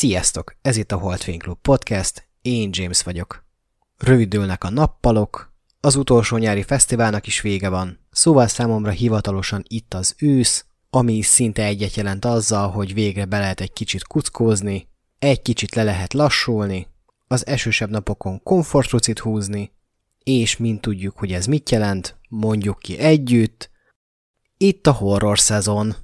Sziasztok! Ez itt a Holdfény Klub Podcast, én James vagyok. Rövidülnek a nappalok, az utolsó nyári fesztiválnak is vége van, szóval számomra hivatalosan itt az ősz, ami szinte egyet jelent azzal, hogy végre be lehet egy kicsit kuckózni, egy kicsit le lehet lassulni, az esősebb napokon komfortrucit húzni, és mint tudjuk, hogy ez mit jelent, mondjuk ki együtt, itt a horror szezon.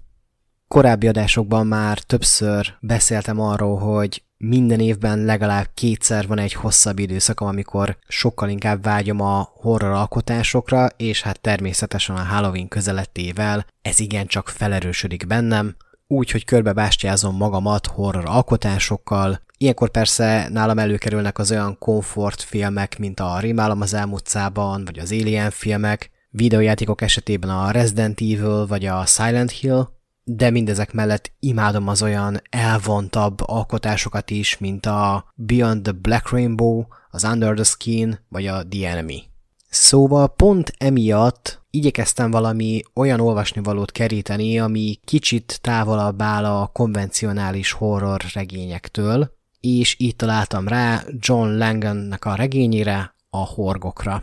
Korábbi adásokban már többször beszéltem arról, hogy minden évben legalább kétszer van egy hosszabb időszakom, amikor sokkal inkább vágyom a horror alkotásokra, és hát természetesen a Halloween közelettével ez igencsak felerősödik bennem, úgyhogy körbebástyázom magamat horror alkotásokkal. Ilyenkor persze nálam előkerülnek az olyan komfortfilmek, mint a Rémálom az Elmúcában, vagy az Alien filmek, videójátékok esetében a Resident Evil, vagy a Silent Hill, de mindezek mellett imádom az olyan elvontabb alkotásokat is, mint a Beyond the Black Rainbow, az Under the Skin, vagy a The Enemy. Szóval pont emiatt igyekeztem valami olyan olvasnivalót keríteni, ami kicsit távolabb áll a konvencionális horror regényektől, és így találtam rá John Langannek a regényére, a Horgokra.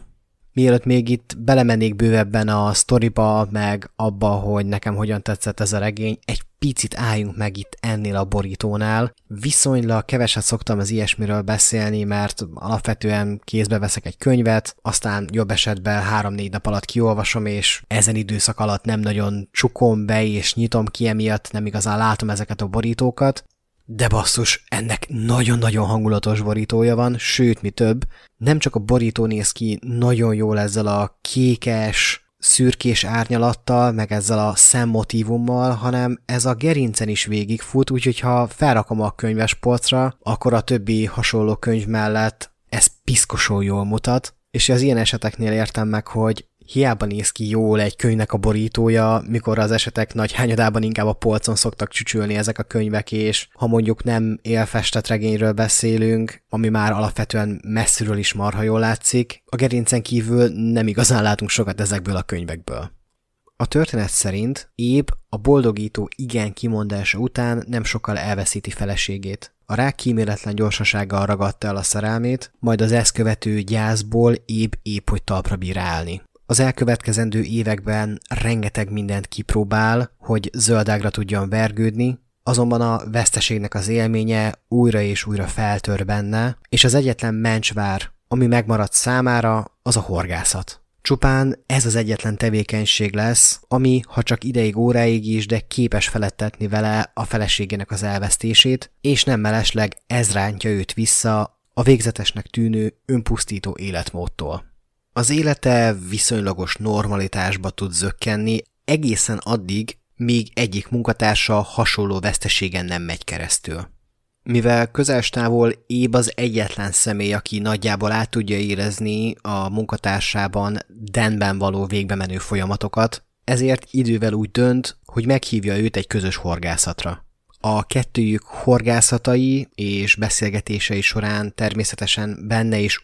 Mielőtt még itt belemennék bővebben a sztoriba, meg abba, hogy nekem hogyan tetszett ez a regény, egy picit álljunk meg itt ennél a borítónál. Viszonylag keveset szoktam az ilyesmiről beszélni, mert alapvetően kézbe veszek egy könyvet, aztán jobb esetben 3-4 nap alatt kiolvasom, és ezen időszak alatt nem nagyon csukom be és nyitom ki emiatt, nem igazán látom ezeket a borítókat. De basszus, ennek nagyon-nagyon hangulatos borítója van, sőt, mi több, nem csak a borító néz ki nagyon jól ezzel a kékes, szürkés árnyalattal, meg ezzel a szemmotívummal, hanem ez a gerincen is végigfut, úgyhogy ha felrakom a könyvespolcra, akkor a többi hasonló könyv mellett ez piszkosul jól mutat, és az ilyen eseteknél értem meg, hogy hiába néz ki jól egy könyvnek a borítója, mikor az esetek nagy hányadában inkább a polcon szoktak csücsülni ezek a könyvek, és ha mondjuk nem élfestett regényről beszélünk, ami már alapvetően messziről is marha jól látszik, a gerincen kívül nem igazán látunk sokat ezekből a könyvekből. A történet szerint Abe a boldogító igen kimondása után nem sokkal elveszíti feleségét. A rák kíméletlen gyorsasággal ragadta el a szerelmét, majd az ezt követő gyászból Abe épp hogy talpra bír állni. Az elkövetkezendő években rengeteg mindent kipróbál, hogy zöldágra tudjon vergődni, azonban a veszteségnek az élménye újra és újra feltör benne, és az egyetlen mencsvár, ami megmaradt számára, az a horgászat. Csupán ez az egyetlen tevékenység lesz, ami, ha csak ideig óráig is, de képes felettetni vele a feleségének az elvesztését, és nem mellesleg ez rántja őt vissza a végzetesnek tűnő önpusztító életmódtól. Az élete viszonylagos normalitásba tud zökkenni egészen addig, míg egyik munkatársa hasonló veszteségen nem megy keresztül. Mivel közelstávol Abe az egyetlen személy, aki nagyjából át tudja érezni a munkatársában Danben való végbe menő folyamatokat, ezért idővel úgy dönt, hogy meghívja őt egy közös horgászatra. A kettőjük horgászatai és beszélgetései során természetesen benne is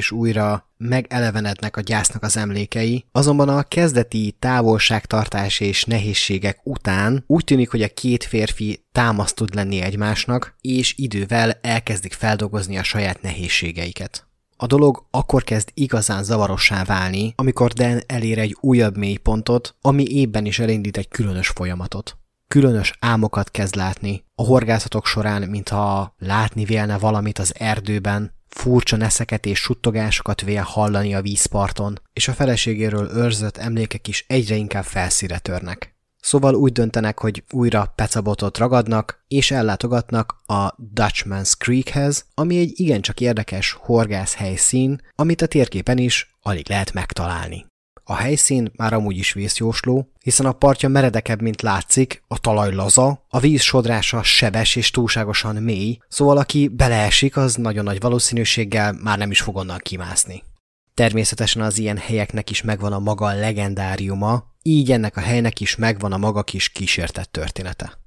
újra megelevenednek a gyásznak az emlékei, azonban a kezdeti távolságtartás és nehézségek után úgy tűnik, hogy a két férfi támaszt tud lenni egymásnak, és idővel elkezdik feldolgozni a saját nehézségeiket. A dolog akkor kezd igazán zavarossá válni, amikor Dan elér egy újabb mélypontot, ami ébben is elindít egy különös folyamatot. Különös álmokat kezd látni. A horgászatok során, mintha látni vélne valamit az erdőben, furcsa neszeket és suttogásokat vél hallani a vízparton, és a feleségéről őrzött emlékek is egyre inkább felszíre törnek. Szóval úgy döntenek, hogy újra pecabotot ragadnak, és ellátogatnak a Dutchman's Creekhez, ami egy igencsak érdekes horgász helyszín, amit a térképen is alig lehet megtalálni. A helyszín már amúgy is vészjósló, hiszen a partja meredekebb, mint látszik, a talaj laza, a víz sodrása sebes és túlságosan mély, szóval aki beleesik, az nagyon nagy valószínűséggel már nem is fog onnan kimászni. Természetesen az ilyen helyeknek is megvan a maga legendáriuma, így ennek a helynek is megvan a maga kis kísértett története.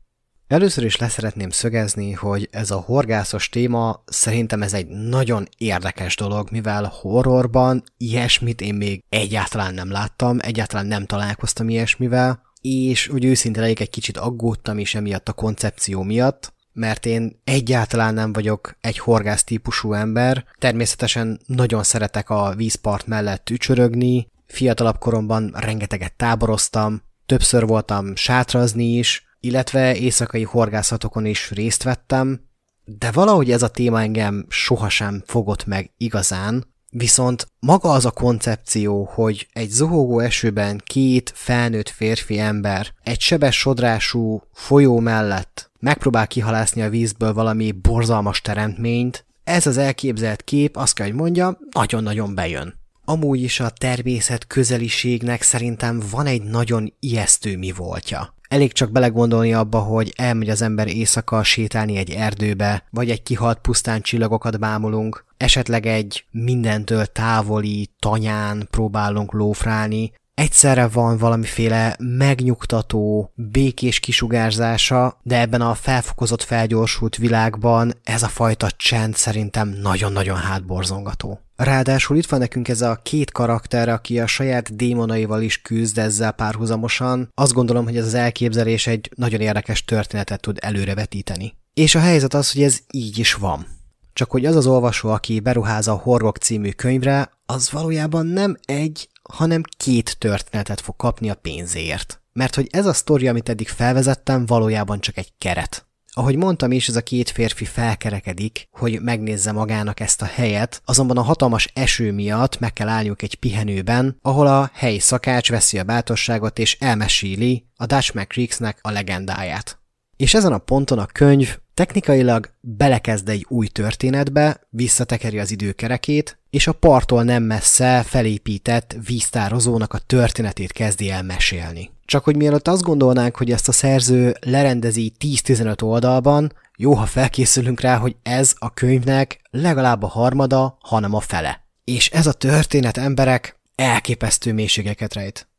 Először is leszeretném szögezni, hogy ez a horgászos téma szerintem ez egy nagyon érdekes dolog, mivel horrorban ilyesmit én még egyáltalán nem láttam, egyáltalán nem találkoztam ilyesmivel, és úgy őszintén egy kicsit aggódtam is emiatt a koncepció miatt, mert én egyáltalán nem vagyok egy horgász típusú ember. Természetesen nagyon szeretek a vízpart mellett ücsörögni, fiatalabb koromban rengeteget táboroztam, többször voltam sátrazni is, illetve éjszakai horgászatokon is részt vettem, de valahogy ez a téma engem sohasem fogott meg igazán, viszont maga az a koncepció, hogy egy zuhogó esőben két felnőtt férfi ember egy sebes sodrású folyó mellett megpróbál kihalászni a vízből valami borzalmas teremtményt, ez az elképzelt kép, azt kell, hogy mondjam, nagyon-nagyon bejön. Amúgy is a természet közeliségnek szerintem van egy nagyon ijesztő mi voltja. Elég csak belegondolni abba, hogy elmegy az ember éjszaka sétálni egy erdőbe, vagy egy kihalt pusztán csillagokat bámulunk, esetleg egy mindentől távoli tanyán próbálunk lófrálni. Egyszerre van valamiféle megnyugtató, békés kisugárzása, de ebben a felfokozott, felgyorsult világban ez a fajta csend szerintem nagyon-nagyon hátborzongató. Ráadásul itt van nekünk ez a két karakter, aki a saját démonaival is küzd ezzel párhuzamosan. Azt gondolom, hogy ez az elképzelés egy nagyon érdekes történetet tud előrevetíteni. És a helyzet az, hogy ez így is van. Csak hogy az az olvasó, aki beruház a Horrok című könyvre, az valójában nem egy, hanem két történetet fog kapni a pénzért. Mert hogy ez a sztori, amit eddig felvezettem, valójában csak egy keret. Ahogy mondtam is, ez a két férfi felkerekedik, hogy megnézze magának ezt a helyet, azonban a hatalmas eső miatt meg kell állniuk egy pihenőben, ahol a helyi szakács veszi a bátorságot és elmeséli a Dutchman Creeks-nek a legendáját. És ezen a ponton a könyv technikailag belekezd egy új történetbe, visszatekeri az időkerekét, és a parttól nem messze felépített víztározónak a történetét kezdi el mesélni. Csak hogy mielőtt azt gondolnánk, hogy ezt a szerző lerendezi 10-15 oldalban, jó, ha felkészülünk rá, hogy ez a könyvnek legalább a harmada, hanem a fele. És ez a történet, emberek, elképesztő mélységeket rejt.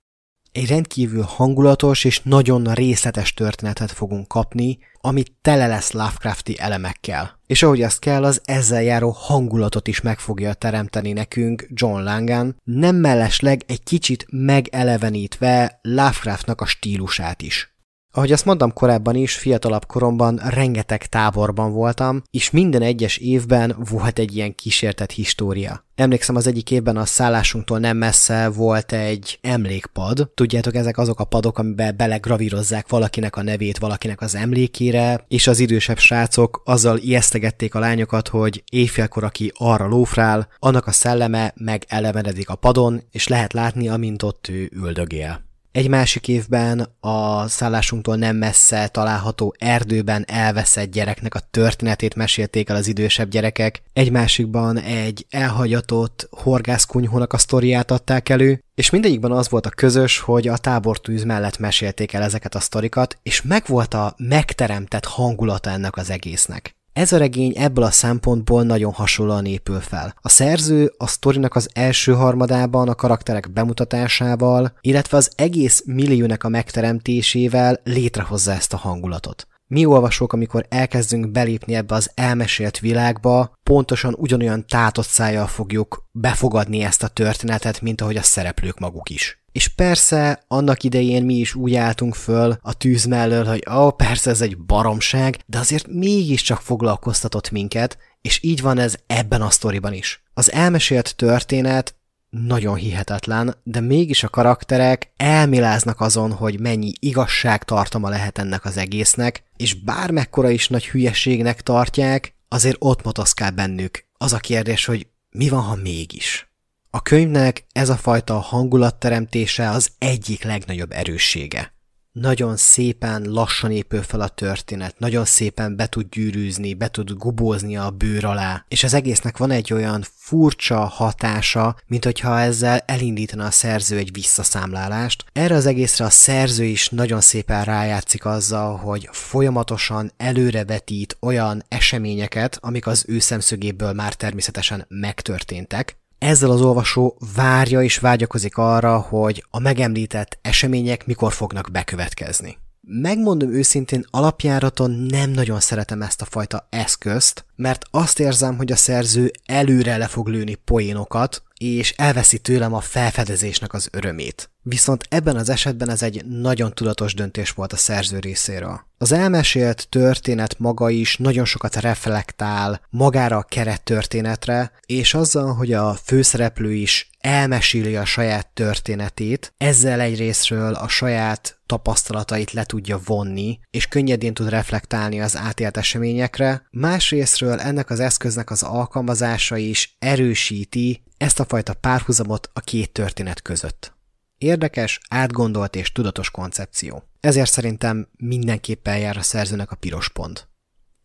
Egy rendkívül hangulatos és nagyon részletes történetet fogunk kapni, ami tele lesz Lovecrafti elemekkel. És ahogy azt kell, az ezzel járó hangulatot is meg fogja teremteni nekünk John Langan, nem mellesleg egy kicsit megelevenítve Lovecraftnak a stílusát is. Ahogy azt mondtam korábban is, fiatalabb koromban rengeteg táborban voltam, és minden egyes évben volt egy ilyen kísértett história. Emlékszem, az egyik évben a szállásunktól nem messze volt egy emlékpad. Tudjátok, ezek azok a padok, amiben belegravírozzák valakinek a nevét valakinek az emlékére, és az idősebb srácok azzal ijesztegették a lányokat, hogy éjfélkor, aki arra lófrál, annak a szelleme megelevenedik a padon, és lehet látni, amint ott ő üldögél. Egy másik évben a szállásunktól nem messze található erdőben elveszett gyereknek a történetét mesélték el az idősebb gyerekek, egy másikban egy elhagyatott horgászkunyhónak a sztoriát adták elő, és mindegyikben az volt a közös, hogy a tábortűz mellett mesélték el ezeket a sztorikat, és megvolt a megteremtett hangulata ennek az egésznek. Ez a regény ebből a szempontból nagyon hasonlóan épül fel. A szerző a sztorinak az első harmadában a karakterek bemutatásával, illetve az egész milliónek a megteremtésével létrehozza ezt a hangulatot. Mi olvasók, amikor elkezdünk belépni ebbe az elmesélt világba, pontosan ugyanolyan tátott szájjal fogjuk befogadni ezt a történetet, mint ahogy a szereplők maguk is. És persze, annak idején mi is úgy álltunk föl a tűz mellől, hogy persze ez egy baromság, de azért mégiscsak foglalkoztatott minket, és így van ez ebben a sztoriban is. Az elmesélt történet nagyon hihetetlen, de mégis a karakterek elméláznak azon, hogy mennyi igazságtartalma lehet ennek az egésznek, és bármekkora is nagy hülyeségnek tartják, azért ott motoszkál bennük. Az a kérdés, hogy mi van, ha mégis? A könyvnek ez a fajta hangulatteremtése az egyik legnagyobb erőssége. Nagyon szépen lassan épül fel a történet, nagyon szépen be tud gyűrűzni, be tud gubózni a bőr alá, és az egésznek van egy olyan furcsa hatása, mint hogyha ezzel elindítana a szerző egy visszaszámlálást. Erre az egészre a szerző is nagyon szépen rájátszik azzal, hogy folyamatosan előrevetít olyan eseményeket, amik az ő szemszögéből már természetesen megtörténtek. Ezzel az olvasó várja és vágyakozik arra, hogy a megemlített események mikor fognak bekövetkezni. Megmondom őszintén, alapjáraton nem nagyon szeretem ezt a fajta eszközt, mert azt érzem, hogy a szerző előre le fog lőni poénokat, és elveszi tőlem a felfedezésnek az örömét. Viszont ebben az esetben ez egy nagyon tudatos döntés volt a szerző részéről. Az elmesélt történet maga is nagyon sokat reflektál magára a kerettörténetre, és azzal, hogy a főszereplő is elmeséli a saját történetét, ezzel egyrészről a saját tapasztalatait le tudja vonni, és könnyedén tud reflektálni az átélt eseményekre, másrészről ennek az eszköznek az alkalmazása is erősíti ezt a fajta párhuzamot a két történet között. Érdekes, átgondolt és tudatos koncepció. Ezért szerintem mindenképpen jár a szerzőnek a piros pont.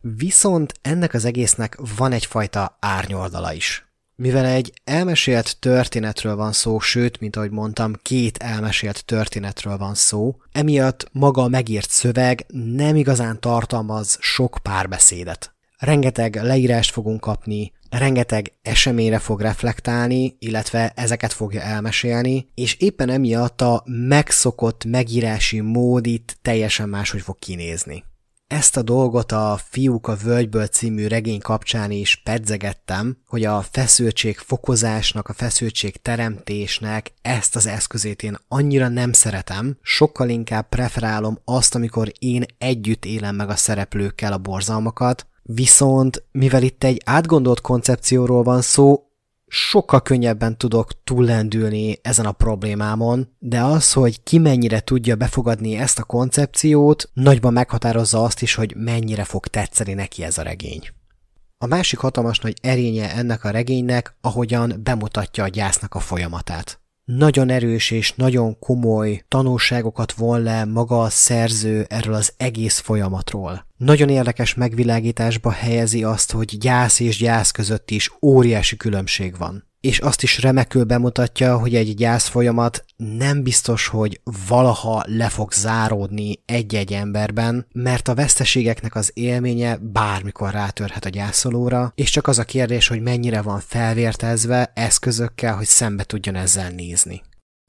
Viszont ennek az egésznek van egyfajta árnyoldala is. Mivel egy elmesélt történetről van szó, sőt, mint ahogy mondtam, két elmesélt történetről van szó, emiatt maga a megírt szöveg nem igazán tartalmaz sok párbeszédet. Rengeteg leírást fogunk kapni, rengeteg eseményre fog reflektálni, illetve ezeket fogja elmesélni, és éppen emiatt a megszokott megírási mód itt teljesen máshogy fog kinézni. Ezt a dolgot a Fiúk a völgyből című regény kapcsán is pedzegettem, hogy a feszültség fokozásnak, a feszültség teremtésnek ezt az eszközét én annyira nem szeretem, sokkal inkább preferálom azt, amikor én együtt élem meg a szereplőkkel a borzalmakat, viszont mivel itt egy átgondolt koncepcióról van szó, sokkal könnyebben tudok túllendülni ezen a problémámon, de az, hogy ki mennyire tudja befogadni ezt a koncepciót, nagyban meghatározza azt is, hogy mennyire fog tetszeni neki ez a regény. A másik hatalmas nagy erénye ennek a regénynek, ahogyan bemutatja a gyásznak a folyamatát. Nagyon erős és nagyon komoly tanulságokat von le maga a szerző erről az egész folyamatról. Nagyon érdekes megvilágításba helyezi azt, hogy gyász és gyász között is óriási különbség van. És azt is remekül bemutatja, hogy egy gyász folyamat nem biztos, hogy valaha le fog záródni egy-egy emberben, mert a veszteségeknek az élménye bármikor rátörhet a gyászolóra, és csak az a kérdés, hogy mennyire van felvértezve eszközökkel, hogy szembe tudjon ezzel nézni.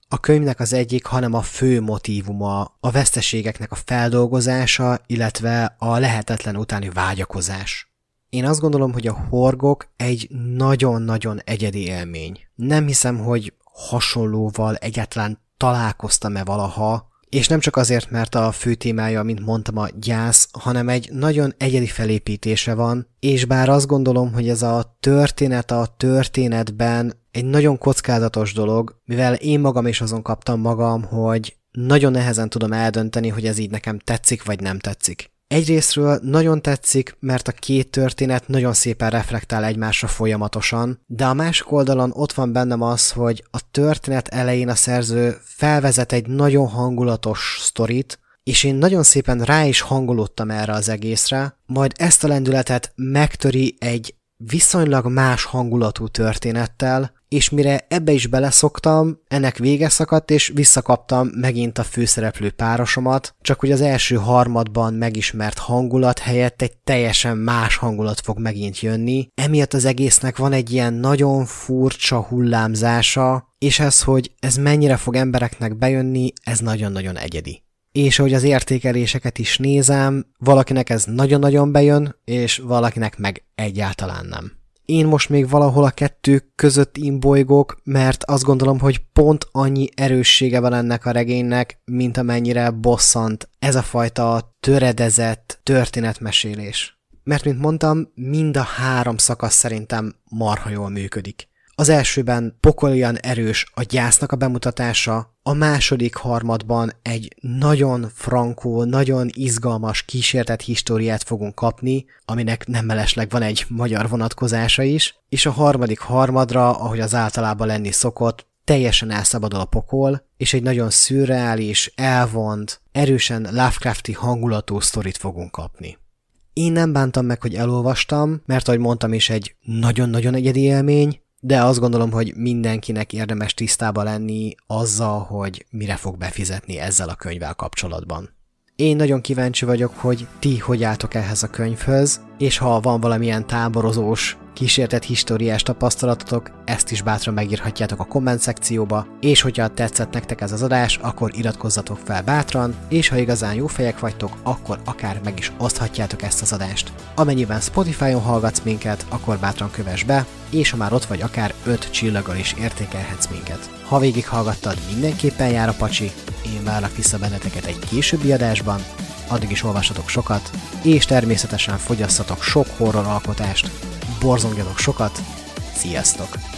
A könyvnek az egyik, hanem a fő motívuma a veszteségeknek a feldolgozása, illetve a lehetetlen utáni vágyakozás. Én azt gondolom, hogy a horgok egy nagyon-nagyon egyedi élmény. Nem hiszem, hogy hasonlóval egyáltalán találkoztam-e valaha, és nem csak azért, mert a fő témája, mint mondtam, a gyász, hanem egy nagyon egyedi felépítése van, és bár azt gondolom, hogy ez a történet a történetben egy nagyon kockázatos dolog, mivel én magam is azon kaptam magam, hogy nagyon nehezen tudom eldönteni, hogy ez így nekem tetszik vagy nem tetszik. Egyrészről nagyon tetszik, mert a két történet nagyon szépen reflektál egymásra folyamatosan, de a másik oldalon ott van bennem az, hogy a történet elején a szerző felvezet egy nagyon hangulatos sztorit, és én nagyon szépen rá is hangolódtam erre az egészre, majd ezt a lendületet megtöri egy viszonylag más hangulatú történettel, és mire ebbe is beleszoktam, ennek vége szakadt, és visszakaptam megint a főszereplő párosomat, csak hogy az első harmadban megismert hangulat helyett egy teljesen más hangulat fog megint jönni. Emiatt az egésznek van egy ilyen nagyon furcsa hullámzása, és ez, hogy ez mennyire fog embereknek bejönni, ez nagyon-nagyon egyedi. És ahogy az értékeléseket is nézem, valakinek ez nagyon-nagyon bejön, és valakinek meg egyáltalán nem. Én most még valahol a kettő között imbolygok, mert azt gondolom, hogy pont annyi erőssége van ennek a regénynek, mint amennyire bosszant ez a fajta töredezett történetmesélés. Mert, mint mondtam, mind a három szakasz szerintem marha jól működik. Az elsőben pokolian erős a gyásznak a bemutatása, a második harmadban egy nagyon frankó, nagyon izgalmas kísértett históriát fogunk kapni, aminek nem mellesleg van egy magyar vonatkozása is, és a harmadik harmadra, ahogy az általában lenni szokott, teljesen elszabadul a pokol, és egy nagyon szürreális, elvont, erősen Lovecrafti hangulatú sztorit fogunk kapni. Én nem bántam meg, hogy elolvastam, mert ahogy mondtam is egy nagyon-nagyon egyedi élmény, de azt gondolom, hogy mindenkinek érdemes tisztába lenni azzal, hogy mire fog befizetni ezzel a könyvvel kapcsolatban. Én nagyon kíváncsi vagyok, hogy ti hogy álltok ehhez a könyvhöz, és ha van valamilyen táborozós kísértett históriás tapasztalatotok, ezt is bátran megírhatjátok a komment szekcióba, és hogyha tetszett nektek ez az adás, akkor iratkozzatok fel bátran, és ha igazán jó fejek vagytok, akkor akár meg is oszthatjátok ezt az adást. Amennyiben Spotify-on hallgatsz minket, akkor bátran kövess be, és ha már ott vagy, akár 5 csillaggal is értékelhetsz minket. Ha végighallgattad, mindenképpen jár a pacsi, én várlak vissza benneteket egy későbbi adásban, addig is olvassatok sokat, és természetesen fogyasszatok sok horror alkotást, borzongjatok sokat, sziasztok!